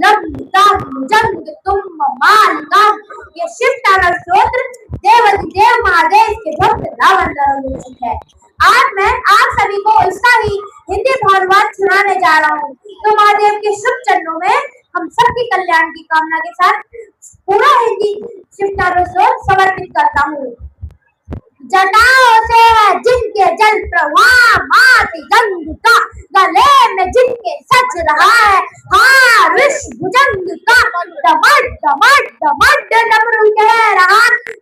जगदम्बिका भुजंग तुम मालिका। ये शिव तांडव स्तोत्र देव महादेव के भक्त रावण द्वारा विरचित है। आज मैं आप सभी को इसका ही हिंदी भावार्थ सुनाने जा रहा हूँ। तो महादेव के शुभ चरणों में हम सबकी कल्याण की कामना के साथ पूरा हिंदी शिव तांडव स्तोत्र समर्पित करता हूँ। जटाओं से है जिनके जल प्रवाह माती गंगा, गले में जिनके सज रहा है हार विश्व भुजंग का। डमड डमड डमड डमरू कह रहा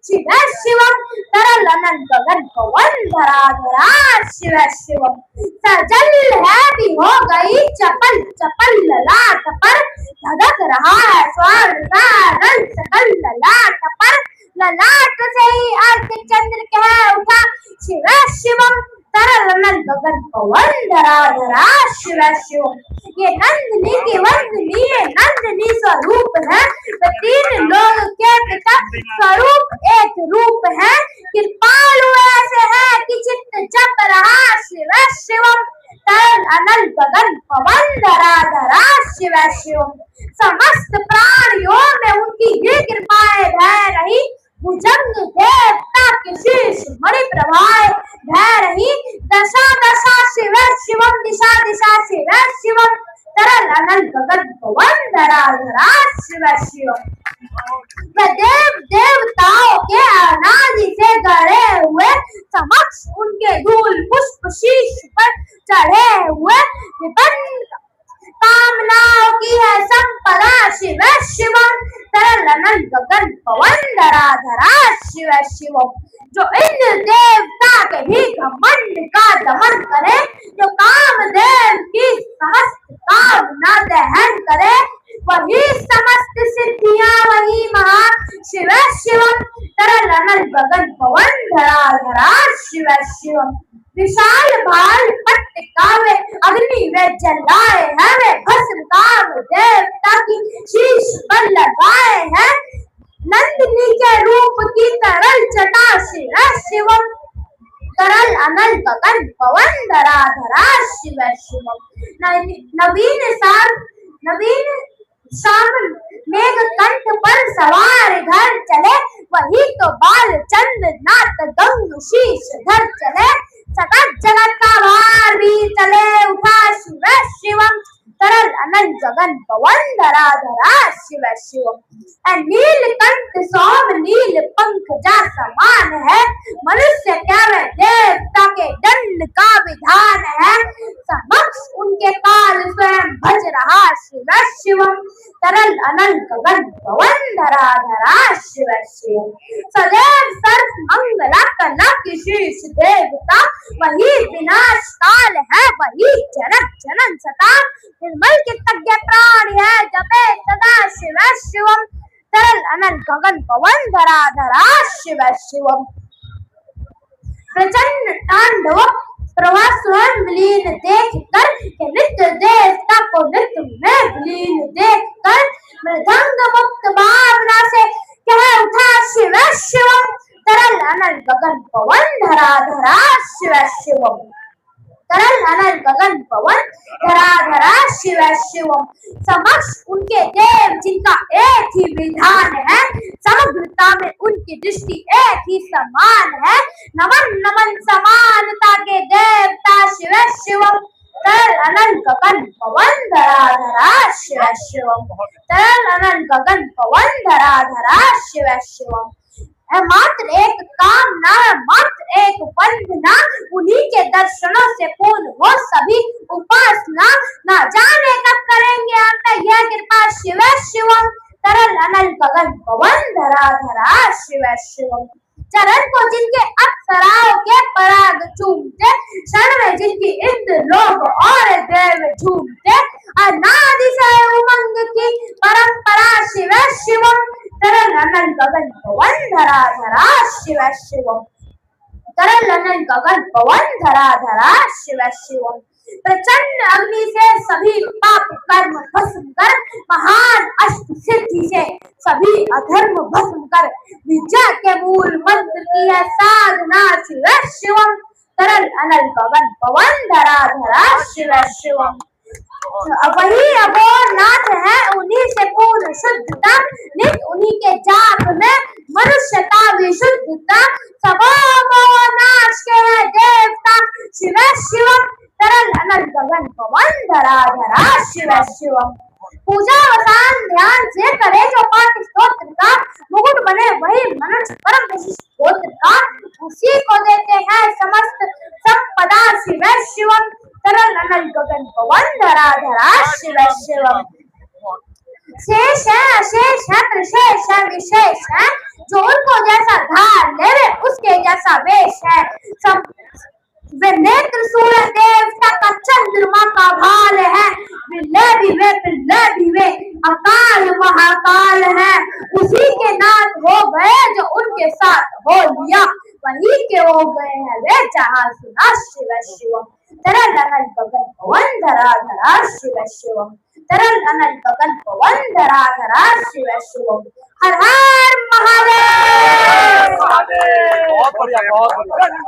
शिव शिवम, तरल अनंत गगन पवन धरा धरा शिव शिवम। सजल है भी हो गई चपल चपल ललाट पर, धधक रहा है स्वर्ण का रंग सकल ललाट पर। ललाट से ही अर्थ चंद्र कह उठा शिव शिवम, तरल अनंत गगन पवन धरा धरा शिव शिवम। ये नंदिनी की वंदनी है, नंदिनी स्वरूप है, तीन लोग के पिता स्वरूप एक रूप है। कृपालु ऐसे है कि चित्त जप रहा शिव शिवम, तरल अनंत गगन पवन धरा धरा शिव शिवम। समस्त प्राणियों में उनकी ये कृपाएं बह रही, भुजंग देवता के शीश मणि प्रभाएं बह रही। दशा दशा शिव शिवम, दिशा दिशा शिव शिवम, तरल अनंत गगन पवन धरा धरा शिव शिवम। देव देवताओं के अनादि से गढ़े हुए, समक्ष उनके धूल पुष्प शीश पर चढ़े हुए। विभिन्न कामनाओं की है संपदा शिव शिवम, तरल अनंत गगन पवन धरा धरा शिव शिवम। जो इंद्र देवता के भी घमंड का दमन करे, जो कामदेव की समस्त कामना दहन करे, वही समस्त सिद्धियां वही महा शिव शिवम, तरल अनंत गगन पवन धरा धरा शिव शिवम। विशाल भाल पट्टिका में अग्नि वे जलाए हैं, वे भस्म काम देवता की शीश पर लगाए हैं। नंदिनी के रूप की तरल जटा शिव शिवम, तरल अनंत गगन पवन धरा धरा शिव शिवम। नवीन शाम मेघ कंठ पर सवार घर चले, वही तो बाल चंद्र नाथ गंग शीश धर चले। सकल जगत का भार भी चले उठा शिव शिवम, तरल अनंत गगन पवन धरा धरा शिव शिवम। नीलकंठ सोम नील पंख जा समान है, मनुष्य क्या वह देवता के दंड का विधान है। समक्ष उनके काल स्वयं भज रहा शिव शिवम, तरल अनंत गगन पवन धरा धरा शिव शिवम। सदैव सर्व मंगला कला की शीश देवता, वही विनाश काल है वही जनक जनन सता। निर्मल चित्तज्ञ प्राण है जपे सदा शिव शिवम, तरल अनंत गगन पवन धरा धरा शिव शिवम। प्रचंड तांडव प्रवाह स्वयं विलीन देख कर, नित्य देवता को नित्य में विलीन देख कर, मृदंग मुक्त भावना से कह उठा शिव शिवम, तरल अनंत गगन पवन धरा धरा शिव शिवम। तरल अनंत गगन पवन धरा धरा शिव शिवम। समक्ष उनके देव जिनका एक ही विधान है, समग्रता में उनकी दृष्टि एक ही समान है। नमन नमन समानता के देवता शिव शिवम, तरल अनंत गगन पवन धरा धरा शिव शिवम। तरल अनंत गगन पवन धरा धरा शिव शिवम। मात्र एक कामना, मात्र एक वंदना, उन्हीं के दर्शनों से पूर्ण हो सभी उपासना। न जाने कब करेंगे आप यह कृपा शिव शिवम, तरल अनंत गगन पवन धरा धरा शिव शिवम। चरण को जिनके अप्सराओं के पराग चूमते, क्षण में जिनकी इंद्र लोक और देव झूमते, अनादि से उमंग की परंपरा शिव शिवम, तरल अनंत गगन पवन धरा धरा शिव शिवम। तरल अनंत गगन पवन धरा धरा शिव शिवम। प्रचंड अग्नि से सभी पाप कर्म भस्म कर, महान अष्ट सिद्धि से सभी अधर्म भस्म कर, विद्या के मूल मंत्र की है साधना शिव शिवम, तरल अनंत गगन पवन धरा धरा शिव शिवम। वही अघोरनाथ है, उन्हीं से पूर्ण शुद्धता, नित उन्हीं के जाप में मनुष्यता विशुद्धता। सबो मोह नाश के है देवता, शिव शिवम तरल अनल गगन पवन धरा धरा शिव शिवम। पूजा वसान ध्यान से करे जो पाठ स्तोत्र का, मुकुट बने वही मनुष्य परम विशिष्ट स्तोत्र का। उसी को देते हैं समस्त संपदा शिव शिवम, तरल अनल गगन पवन धरा धरा शिव शिवम। शेष है अशेष है त्रिशेष है विशेष है, जो उनको जैसा धार ले उसके जैसा वेश है। वे नेत्र सूरज देवता का चंद्रमा का भाल है, पिल्ले भी वे अकाल महाकाल है। उसी के नाथ हो गए जो उनके साथ हो लिया, वही के हो गए हैं वे जहाँ सुना शिव शिवम। तरल अनल गगन पवन धरा धरा शिव शिवम, तरल अनल गगन पवन धरा धरा शिव शिवम। हर हर महादेव। बहुत बढ़िया, बहुत बढ़िया,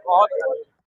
बहुत बढ़िया।